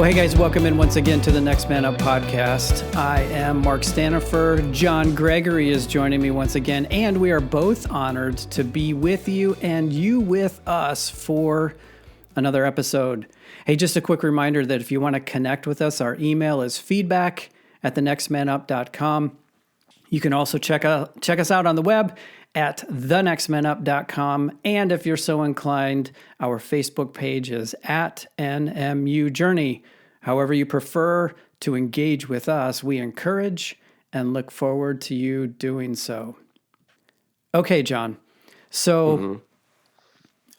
Well, hey guys, welcome in once again to the Next Man Up podcast. I am Mark Stanifer. John Gregory is joining me once again, and we are both honored to be with you and you with us for another episode. Hey, just a quick reminder that if you want to connect with us, our email is feedback@thenextmanup.com. You can also check us out on the web at thenextmanup.com. And if you're so inclined, our Facebook page is at NMU Journey. However you prefer to engage with us, we encourage and look forward to you doing so. Okay, John. So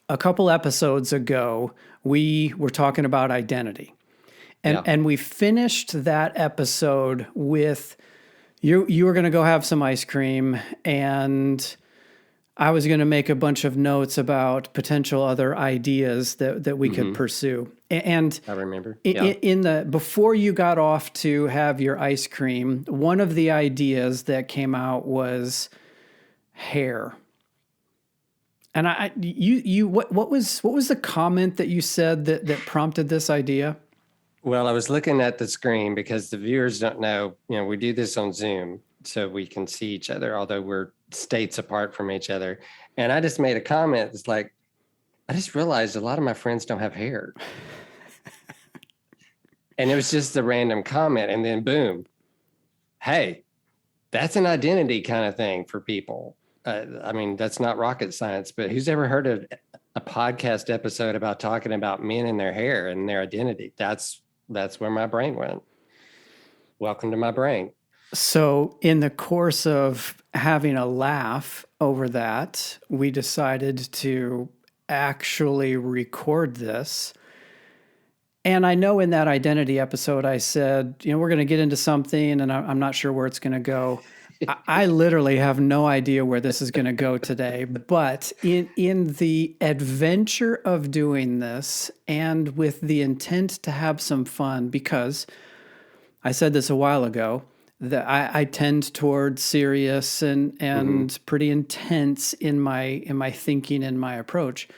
a couple episodes ago, we were talking about identity. And we finished that episode with you were going to go have some ice cream, and I was going to make a bunch of notes about potential other ideas that we could pursue. And I remember. Before you got off to have your ice cream, one of the ideas that came out was hair. And what was the comment that you said that prompted this idea? Well, I was looking at the screen because the viewers don't know, we do this on Zoom so we can see each other, although we're states apart from each other. And I just made a comment. It's like, I just realized a lot of my friends don't have hair. And it was just a random comment. And then boom, hey, that's an identity kind of thing for people. That's not rocket science, but who's ever heard of a podcast episode about talking about men and their hair and their identity? That's where my brain went. Welcome to my brain. So in the course of having a laugh over that, we decided to actually record this. And I know in that identity episode, I said, we're going to get into something and I'm not sure where it's going to go. I literally have no idea where this is going to go today, but in the adventure of doing this and with the intent to have some fun, because I said this a while ago, that I tend towards serious and pretty intense in my thinking and my approach.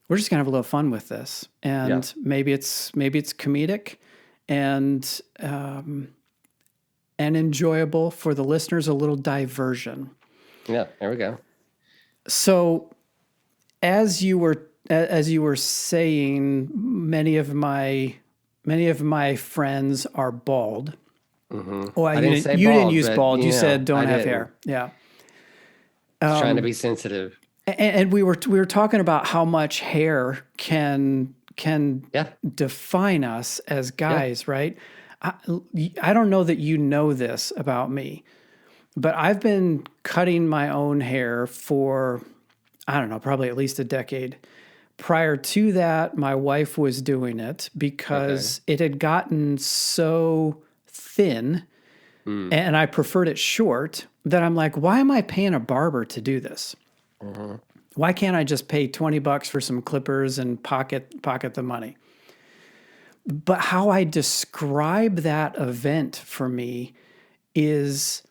We're just gonna have a little fun with this, and maybe it's comedic and enjoyable for the listeners, a little diversion. Yeah, there we go. So, as you were saying, many of my friends are bald. Well, you didn't use bald. You said don't have hair. Yeah. Trying to be sensitive. And we were talking about how much hair can define us as guys, right? I don't know that you know this about me, but I've been cutting my own hair for, I don't know, probably at least a decade. Prior to that, my wife was doing it because it had gotten so thin and I preferred it short that I'm like, why am I paying a barber to do this? Why can't I just pay $20 for some clippers and pocket the money? But how I describe that event for me is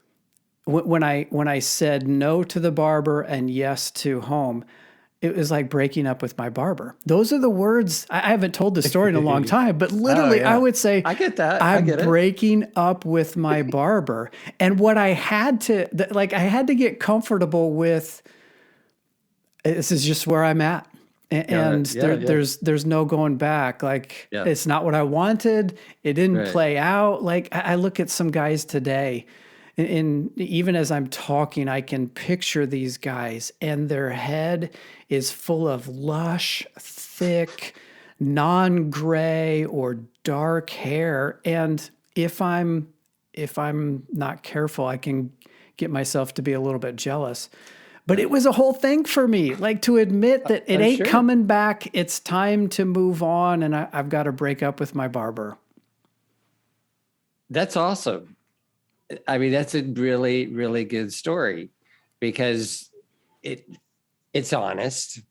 when I said no to the barber and yes to home, it was like breaking up with my barber. Those are the words. I haven't told this story in a long time, but literally I would say, I get that. I'm breaking up with my barber. And what I had to get comfortable with, this is just where I'm at. And there's no going back. It's not what I wanted. It didn't play out. I look at some guys today, and even as I'm talking, I can picture these guys, and their head is full of lush, thick, non-gray or dark hair. And if I'm not careful, I can get myself to be a little bit jealous. But it was a whole thing for me, to admit that it ain't coming back. It's time to move on, and I've got to break up with my barber. That's awesome. That's a really, really good story because it's honest.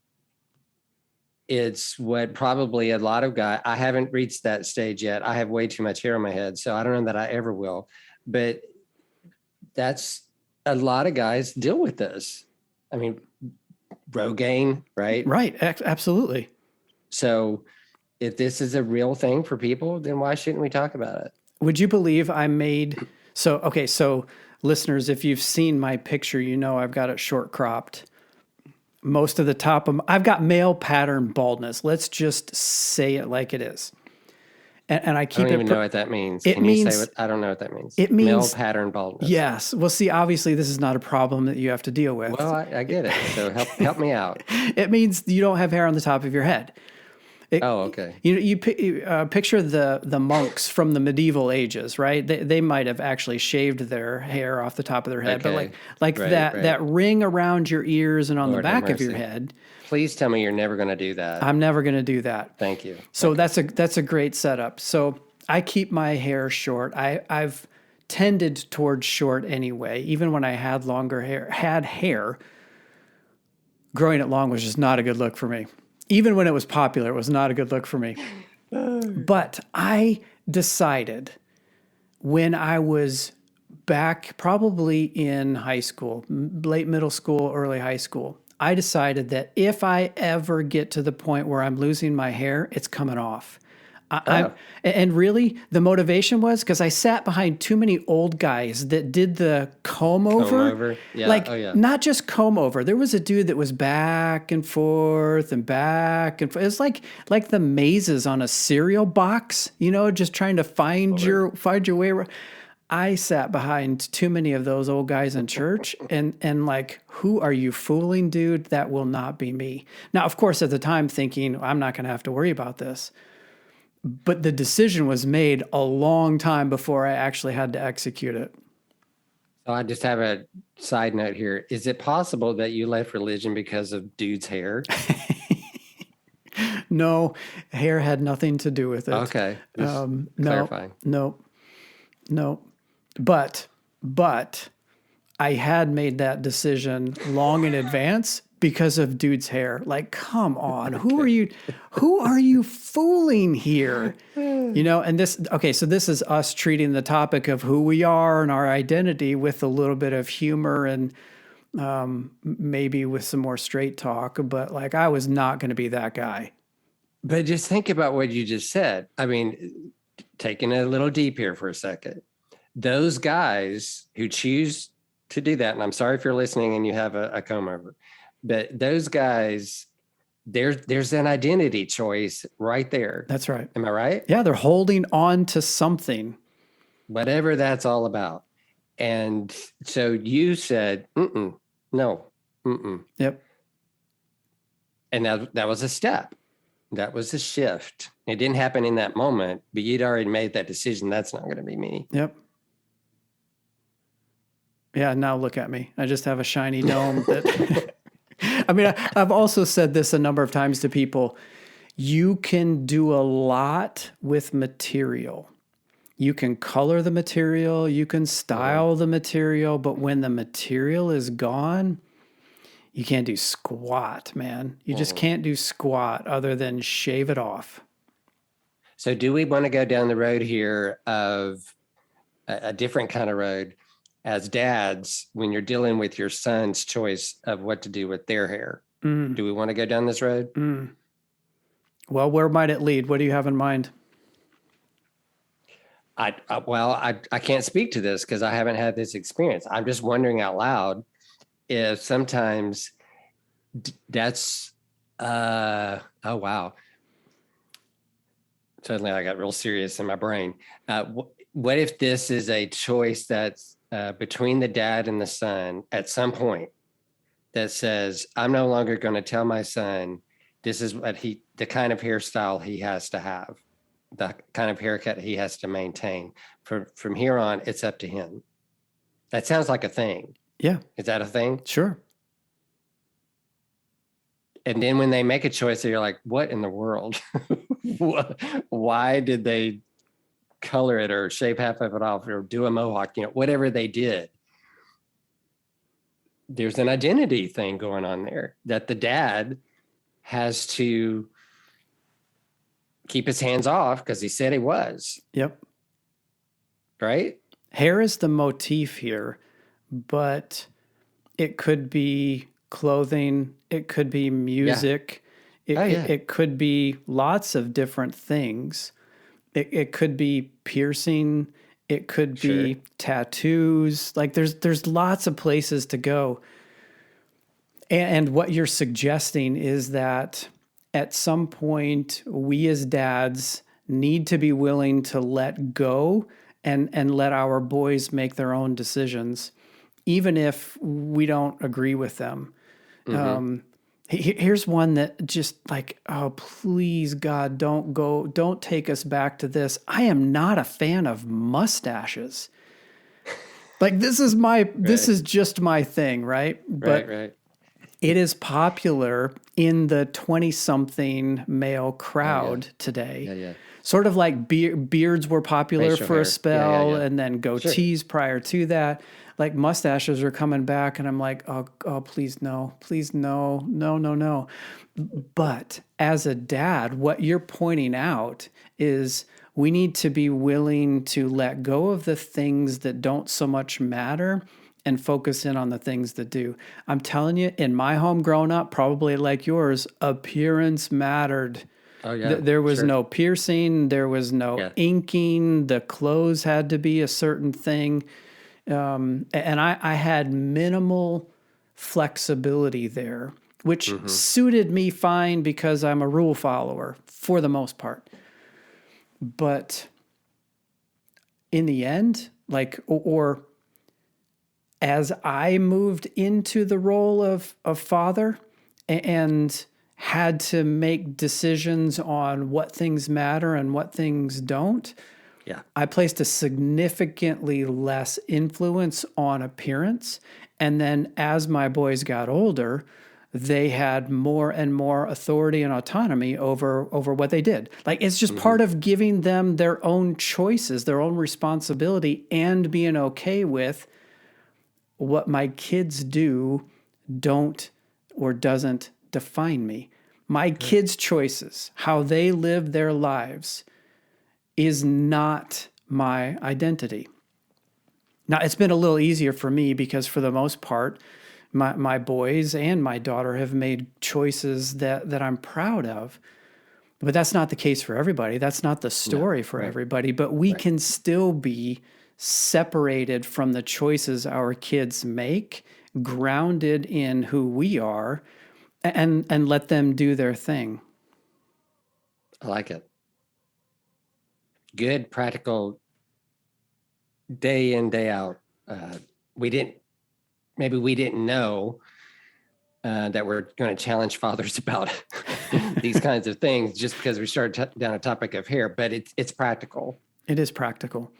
It's what probably a lot of guys, I haven't reached that stage yet. I have way too much hair on my head, so I don't know that I ever will. But that's a lot of guys deal with this. Rogaine, right? Right. Absolutely. So if this is a real thing for people, then why shouldn't we talk about it? Would you believe I made, so listeners, if you've seen my picture, you know I've got it short cropped. Most of the top of I've got male pattern baldness. Let's just say it like it is. And I keep I don't even know what that means. It Can means, you say what? I don't know what that means. It means male pattern baldness. Yes. Well, see, obviously this is not a problem that you have to deal with. Well, I get it. So help me out. It means you don't have hair on the top of your head. Okay. You picture the monks from the medieval ages, right? They might have actually shaved their hair off the top of their head, Okay. but that ring around your ears and on Lord the back of your head. Please tell me you're never going to do that. I'm never going to do that. Thank you. So that's a great setup. So I keep my hair short. I've tended towards short anyway. Even when I had hair, growing it long was just not a good look for me. Even when it was popular, it was not a good look for me. But I decided when I was back probably in high school, late middle school, early high school, I decided that if I ever get to the point where I'm losing my hair, it's coming off. And really, the motivation was because I sat behind too many old guys that did the comb over. Yeah. Not just comb over. There was a dude that was back and forth and back and forth. It was like the mazes on a cereal box, just trying to find your way around. I sat behind too many of those old guys in church and like, who are you fooling, dude? That will not be me. Now, of course, at the time thinking, I'm not going to have to worry about this. But the decision was made a long time before I actually had to execute it. So I just have a side note here. Is it possible that you left religion because of dude's hair? No, hair had nothing to do with it. Okay. Clarifying. No. But I had made that decision long in advance because of dude's hair. Like, come on, who are you fooling here? And so this is us treating the topic of who we are and our identity with a little bit of humor and maybe with some more straight talk, but like, I was not going to be that guy. But just think about what you just said. I mean, taking it a little deep here for a second, those guys who choose to do that, and I'm sorry if you're listening and you have a comb over, but those guys, there's an identity choice right there. That's right. Am I right? Yeah, they're holding on to something. Whatever that's all about. And so you said, no. Yep. And that was a step. That was a shift. It didn't happen in that moment, but you'd already made that decision. That's not going to be me. Yep. Yeah, now look at me. I just have a shiny dome that... I mean, I've also said this a number of times to people. You can do a lot with material. You can color the material, you can style the material, but when the material is gone, you can't do squat, man. You just can't do squat other than shave it off. So do we want to go down the road here of a different kind of road as dads when you're dealing with your son's choice of what to do with their hair? Do we want to go down this road? Well, where might it lead? What do you have in mind? I can't speak to this because I haven't had this experience. I'm just wondering out loud if sometimes that's, oh, wow. Suddenly I got real serious in my brain. What if this is a choice that's between the dad and the son at some point that says, I'm no longer going to tell my son, this is what the kind of hairstyle he has to have, the kind of haircut he has to maintain. From here on, it's up to him. That sounds like a thing. Yeah. Is that a thing? Sure. And then when they make a choice, you're like, what in the world? Why did they color it or shave half of it off or do a mohawk, whatever they did? There's an identity thing going on there that the dad has to keep his hands off because he said he was. Yep. Right? Hair is the motif here, but it could be clothing. It could be music. Oh, yeah. It could be lots of different things. It could be piercing. It could be tattoos. Like there's lots of places to go. And what you're suggesting is that at some point, we as dads need to be willing to let go and let our boys make their own decisions, even if we don't agree with them. Here's one that just like, oh, please, God, don't take us back to this. I am not a fan of mustaches. Like this is just my thing, right? But right. it is popular in the 20-something male crowd today. Yeah. Sort of like beards were popular Facial for hair. a spell, Yeah. and then goatees prior to that. Like mustaches are coming back, and I'm like, oh, please no. But as a dad, what you're pointing out is we need to be willing to let go of the things that don't so much matter and focus in on the things that do. I'm telling you, in my home growing up, probably like yours, appearance mattered. Oh, yeah. There was no piercing. There was no inking. The clothes had to be a certain thing. And I had minimal flexibility there, which suited me fine because I'm a rule follower for the most part. But in the end, like, or as I moved into the role of father and had to make decisions on what things matter and what things don't, I placed a significantly less influence on appearance. And then as my boys got older, they had more and more authority and autonomy over what they did. Like it's just part of giving them their own choices, their own responsibility, and being okay with what my kids do don't or doesn't define me. My kids' choices, how they live their lives, is not my identity. Now, it's been a little easier for me because for the most part, my boys and my daughter have made choices that I'm proud of. But that's not the case for everybody. That's not the story for everybody. But we can still be separated from the choices our kids make, grounded in who we are, and let them do their thing. I like it. Good, practical, day in, day out. We didn't know that we're going to challenge fathers about these kinds of things just because we started down a topic of hair, but it's practical. It is practical.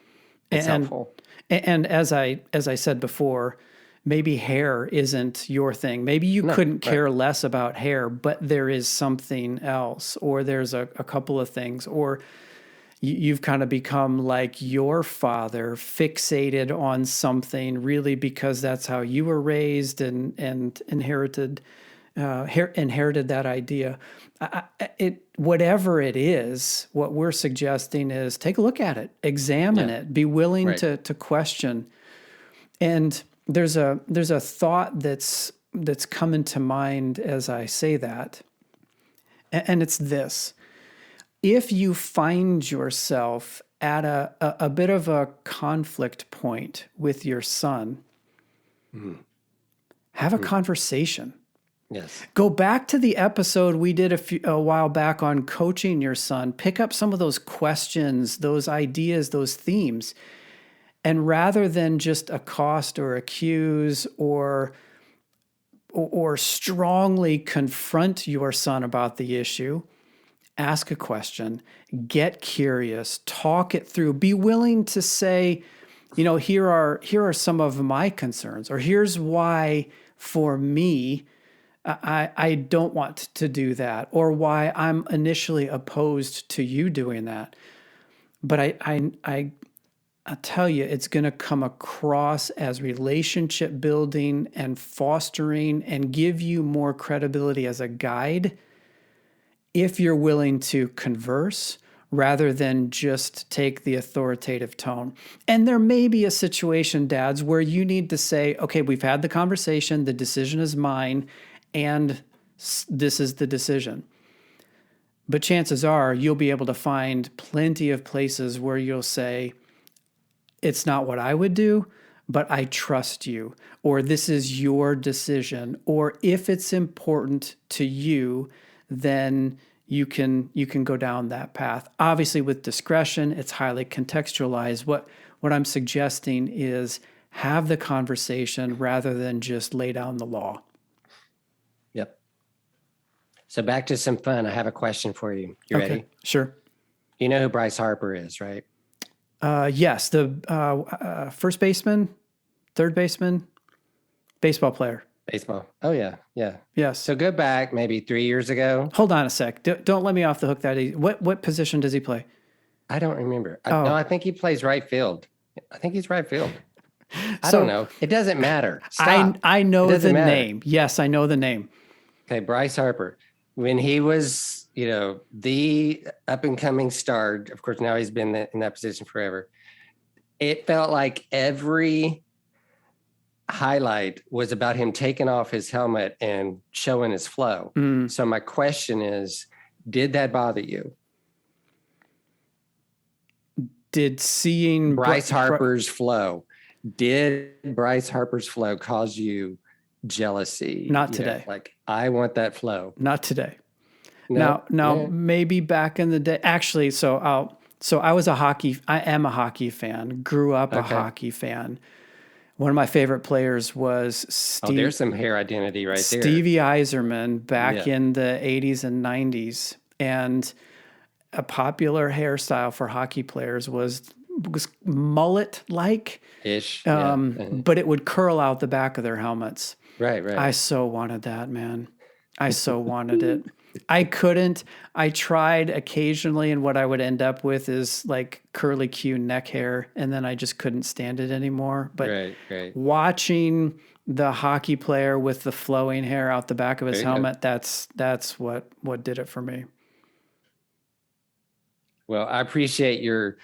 It's helpful. And as I said before, maybe hair isn't your thing. Maybe you couldn't care less about hair, but there is something else, or there's a couple of things, or you've kind of become like your father, fixated on something really because that's how you were raised and inherited that idea. Whatever it is, what we're suggesting is take a look at it, examine it, be willing to question. And there's a thought that's coming to mind as I say that, and it's this. If you find yourself at a bit of a conflict point with your son, have a conversation. Yes. Go back to the episode we did a while back on coaching your son. Pick up some of those questions, those ideas, those themes. And rather than just accost or accuse or strongly confront your son about the issue, ask a question, get curious, talk it through, be willing to say, here are some of my concerns, or here's why for me, I don't want to do that, or why I'm initially opposed to you doing that. But I tell you, it's going to come across as relationship building and fostering and give you more credibility as a guide if you're willing to converse rather than just take the authoritative tone. And there may be a situation, dads, where you need to say, okay, we've had the conversation, the decision is mine, and this is the decision. But chances are you'll be able to find plenty of places where you'll say, it's not what I would do, but I trust you, or this is your decision, or if it's important to you, then you can go down that path. Obviously, with discretion, it's highly contextualized. What I'm suggesting is have the conversation rather than just lay down the law. Yep. So back to some fun. I have a question for you. You ready? Sure. You know who Bryce Harper is, right? Yes, the first baseman, third baseman, baseball player. Baseball. Oh, yeah. Yeah. Yes. So go back maybe 3 years ago. Hold on a sec. Don't let me off the hook that easy. What position does he play? I don't remember. No, I think he plays right field. I think he's right field. I don't know. It doesn't matter. Stop. I know the name. Yes, I know the name. Okay, Bryce Harper. When he was, the up-and-coming star, of course, now he's been in that position forever. It felt like every highlight was about him taking off his helmet and showing his flow. So my question is, did that bother you? Did seeing Bryce Harper's flow, did Bryce Harper's flow cause you jealousy? Not today. Like, I want that flow. Not today. No, now maybe back in the day. Actually, I am a hockey fan. Grew up a hockey fan. One of my favorite players was Steve. Oh, there's some hair identity right there. Stevie Yzerman back in the 80s and 90s. And a popular hairstyle for hockey players was mullet-like. Ish. But it would curl out the back of their helmets. Right. I so wanted that, man. I so wanted it. I couldn't. I tried occasionally, and what I would end up with is like curly Q neck hair, and then I just couldn't stand it anymore. But watching the hockey player with the flowing hair out the back of his helmet, that's what did it for me. Well, I appreciate your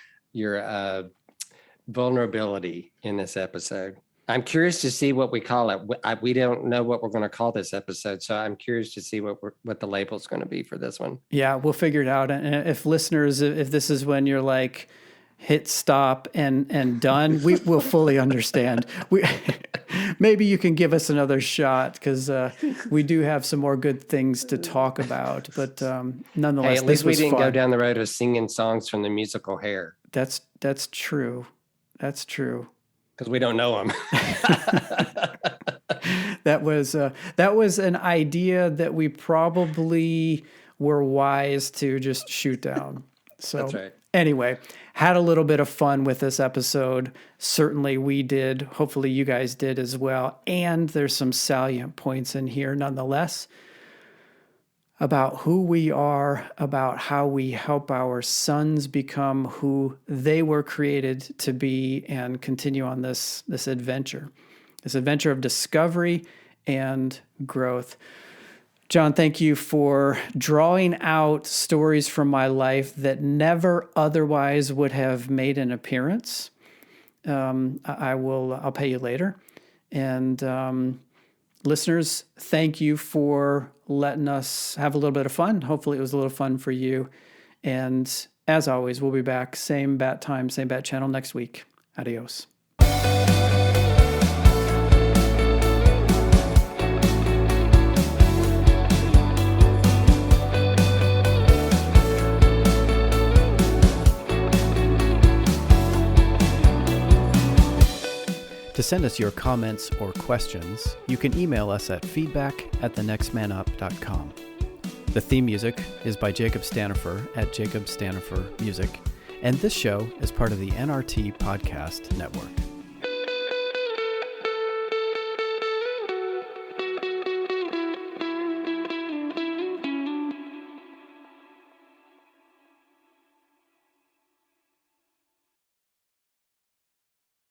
vulnerability in this episode. I'm curious to see what we call it. We don't know what we're going to call this episode, so I'm curious to see what the label is going to be for this one. Yeah, we'll figure it out. And if listeners, if this is when you're like, hit stop and done, we will fully understand. Maybe you can give us another shot because we do have some more good things to talk about. But nonetheless, at least we didn't go down the road of singing songs from the musical Hair. That's true. That's true. Because we don't know them. That was an idea that we probably were wise to just shoot down. So that's right. Anyway, had a little bit of fun with this episode. Certainly we did. Hopefully you guys did as well. And there's some salient points in here nonetheless about who we are, about how we help our sons become who they were created to be and continue on this adventure of discovery and growth. John, thank you for drawing out stories from my life that never otherwise would have made an appearance. I'll pay you later. And listeners, thank you for letting us have a little bit of fun. Hopefully it was a little fun for you. And as always, we'll be back, same bat time, same bat channel next week. Adios. To send us your comments or questions, you can email us at feedback@thenextmanup.com. The theme music is by Jacob Stanifer at Jacob Stanifer Music, and this show is part of the NRT Podcast Network.